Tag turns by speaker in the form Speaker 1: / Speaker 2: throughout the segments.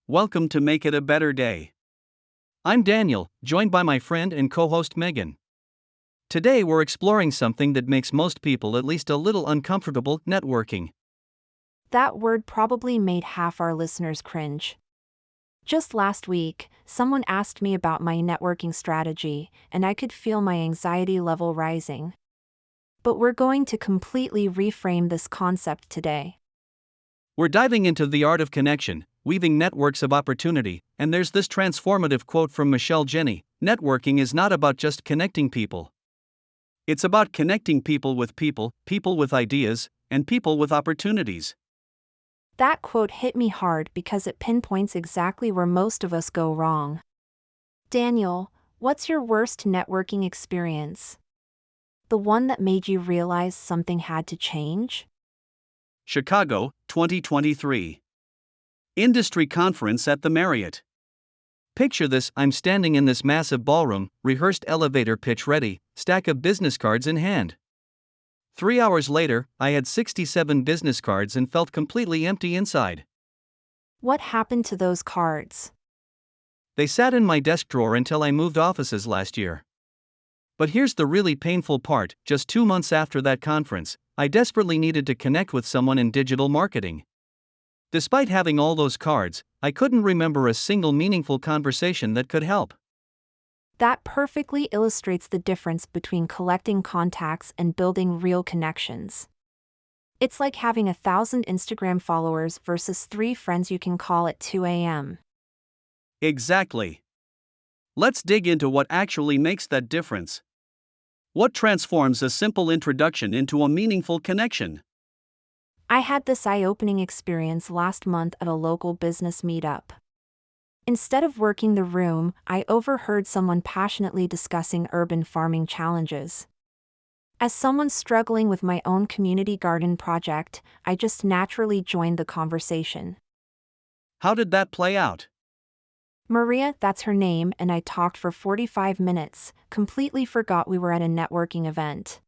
Speaker 1: Welcome to Make It a Better Day. I'm Daniel, joined by my friend and co host Megan. Today we're exploring something that makes most people at least a little uncomfortable: networking.
Speaker 2: That word probably made half our listeners cringe. Just last week, someone asked me about my networking strategy, and I could feel my anxiety level rising. But we're going to completely reframe this concept today.
Speaker 1: We're diving into the art of connection, weaving networks of opportunity, and there's this transformative quote from Michelle Jenny: networking is not about just connecting people. It's about connecting people, people with ideas, and people with opportunities.
Speaker 2: That quote hit me hard because it pinpoints exactly where most of us go wrong. Daniel, what's your worst networking experience? The one that made you realize something had to change?
Speaker 1: Chicago, 2023. Industry conference at the Marriott. Picture this: I'm standing in this massive ballroom, rehearsed elevator pitch ready, stack of business cards in hand. 3 hours later, I had 67 business cards and felt completely empty inside.
Speaker 2: What happened to those cards?
Speaker 1: They sat in my desk drawer until I moved offices last year. But here's the really painful part: just 2 months after that conference, I desperately needed to connect with someone in digital marketing. Despite having all those cards, I couldn't remember a single meaningful conversation that could help.
Speaker 2: That perfectly illustrates the difference between collecting contacts and building real connections. It's like having 1,000 Instagram followers versus 3 friends you can call at 2 a.m.
Speaker 1: Exactly. Let's dig into what actually makes that difference. What transforms a simple introduction into a meaningful connection?
Speaker 2: I had this eye-opening experience last month at a local business meetup. Instead of working the room, I overheard someone passionately discussing urban farming challenges. As someone struggling with my own community garden project, I just naturally joined the conversation.
Speaker 1: How did that play out?
Speaker 2: Maria, that's her name, and I talked for 45 minutes, completely forgot we were at a networking event.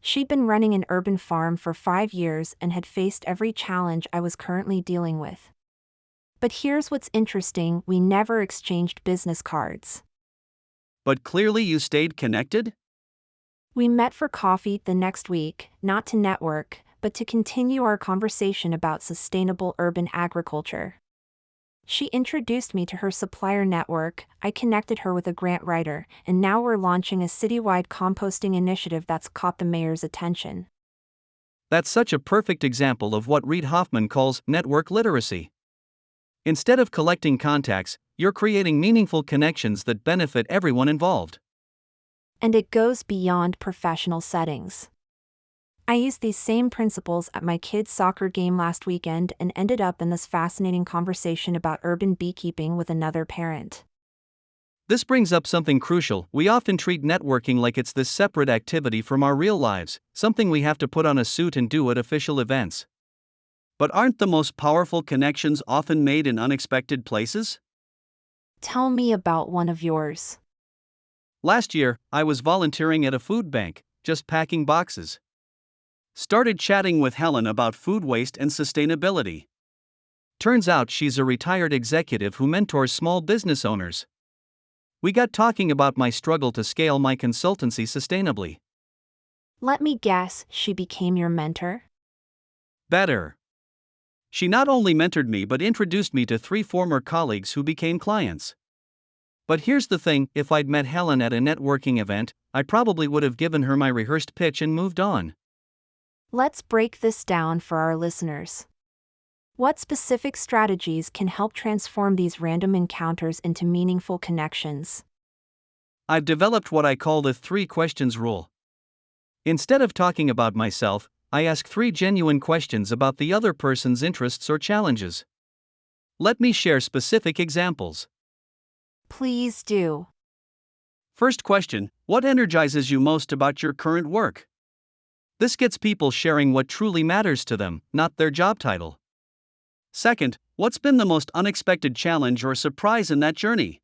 Speaker 2: She'd been running an urban farm for 5 years and had faced every challenge I was currently dealing with. But here's what's interesting: we never exchanged business cards.
Speaker 1: But clearly you stayed connected?
Speaker 2: We met for coffee the next week, not to network, but to continue our conversation about sustainable urban agriculture. She introduced me to her supplier network, I connected her with a grant writer, and now we're launching a citywide composting initiative that's caught the mayor's attention.
Speaker 1: That's such a perfect example of what Reid Hoffman calls network literacy. Instead of collecting contacts, you're creating meaningful connections that benefit everyone involved.
Speaker 2: And it goes beyond professional settings. I used these same principles at my kids' soccer game last weekend and ended up in this fascinating conversation about urban beekeeping with another parent.
Speaker 1: This brings up something crucial. We often treat networking like it's this separate activity from our real lives, something we have to put on a suit and do at official events. But aren't the most powerful connections often made in unexpected places?
Speaker 2: Tell me about one of yours.
Speaker 1: Last year, I was volunteering at a food bank, just packing boxes. Started chatting with Helen about food waste and sustainability. Turns out she's a retired executive who mentors small business owners. We got talking about my struggle to scale my consultancy sustainably.
Speaker 2: Let me guess, she became your mentor?
Speaker 1: Better. She not only mentored me but introduced me to 3 former colleagues who became clients. But here's the thing: if I'd met Helen at a networking event, I probably would have given her my rehearsed pitch and moved on.
Speaker 2: Let's break this down for our listeners. What specific strategies can help transform these random encounters into meaningful connections?
Speaker 1: I've developed what I call the 3 questions rule. Instead of talking about myself, I ask 3 genuine questions about the other person's interests or challenges. Let me share specific examples.
Speaker 2: Please do.
Speaker 1: First question: what energizes you most about your current work? This gets people sharing what truly matters to them, not their job title. Second: what's been the most unexpected challenge or surprise in that journey?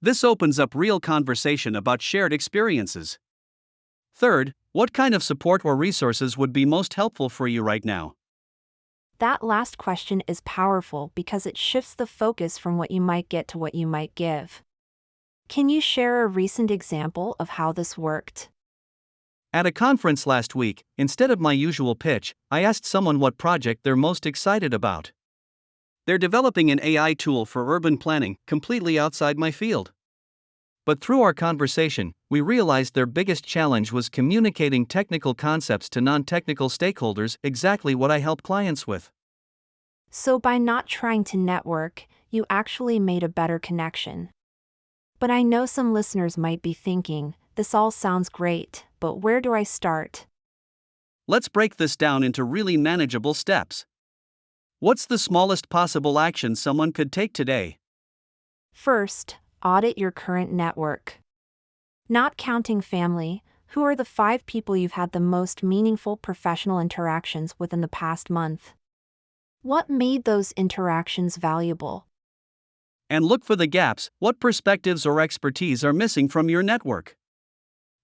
Speaker 1: This opens up real conversation about shared experiences. Third: what kind of support or resources would be most helpful for you right now?
Speaker 2: That last question is powerful because it shifts the focus from what you might get to what you might give. Can you share a recent example of how this worked?
Speaker 1: At a conference last week, instead of my usual pitch, I asked someone what project they're most excited about. They're developing an AI tool for urban planning, completely outside my field. But through our conversation, we realized their biggest challenge was communicating technical concepts to non-technical stakeholders, exactly what I help clients with.
Speaker 2: So by not trying to network, you actually made a better connection. But I know some listeners might be thinking, this all sounds great, but where do I start?
Speaker 1: Let's break this down into really manageable steps. What's the smallest possible action someone could take today?
Speaker 2: First, audit your current network. Not counting family, who are the 5 people you've had the most meaningful professional interactions with in the past month? What made those interactions valuable?
Speaker 1: And look for the gaps. What perspectives or expertise are missing from your network?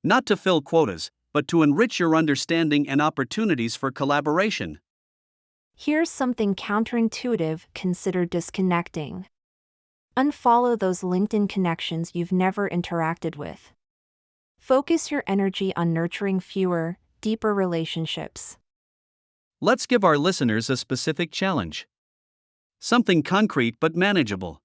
Speaker 1: Not to fill quotas, but to enrich your understanding and opportunities for collaboration.
Speaker 2: Here's something counterintuitive: consider disconnecting. Unfollow those LinkedIn connections you've never interacted with. Focus your energy on nurturing fewer, deeper relationships.
Speaker 1: Let's give our listeners a specific challenge. Something concrete but manageable.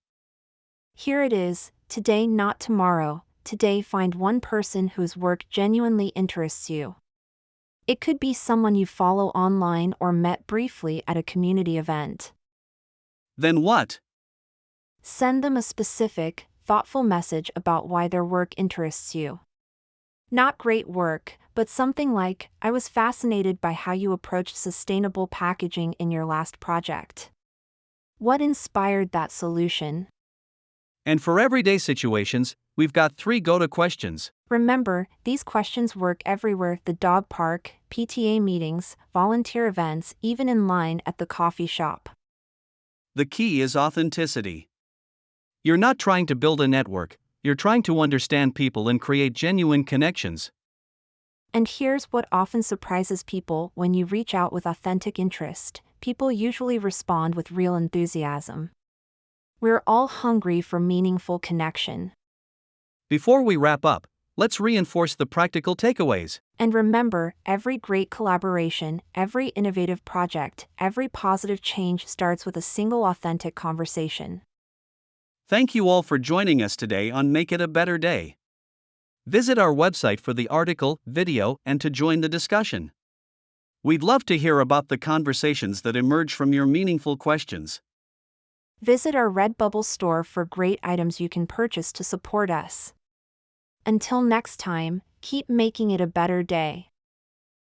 Speaker 2: Here it is: today, not tomorrow. Today, find one person whose work genuinely interests you. It could be someone you follow online or met briefly at a community event.
Speaker 1: Then what?
Speaker 2: Send them a specific, thoughtful message about why their work interests you. Not great work, but something like, I was fascinated by how you approached sustainable packaging in your last project. What inspired that solution?
Speaker 1: And for everyday situations, we've got 3 go-to questions.
Speaker 2: Remember, these questions work everywhere: the dog park, PTA meetings, volunteer events, even in line at the coffee shop.
Speaker 1: The key is authenticity. You're not trying to build a network, you're trying to understand people and create genuine connections.
Speaker 2: And here's what often surprises people: when you reach out with authentic interest, people usually respond with real enthusiasm. We're all hungry for meaningful connection.
Speaker 1: Before we wrap up, let's reinforce the practical takeaways.
Speaker 2: And remember, every great collaboration, every innovative project, every positive change starts with a single authentic conversation.
Speaker 1: Thank you all for joining us today on Make It a Better Day. Visit our website for the article, video, and to join the discussion. We'd love to hear about the conversations that emerge from your meaningful questions.
Speaker 2: Visit our Redbubble store for great items you can purchase to support us. Until next time, keep making it a better day.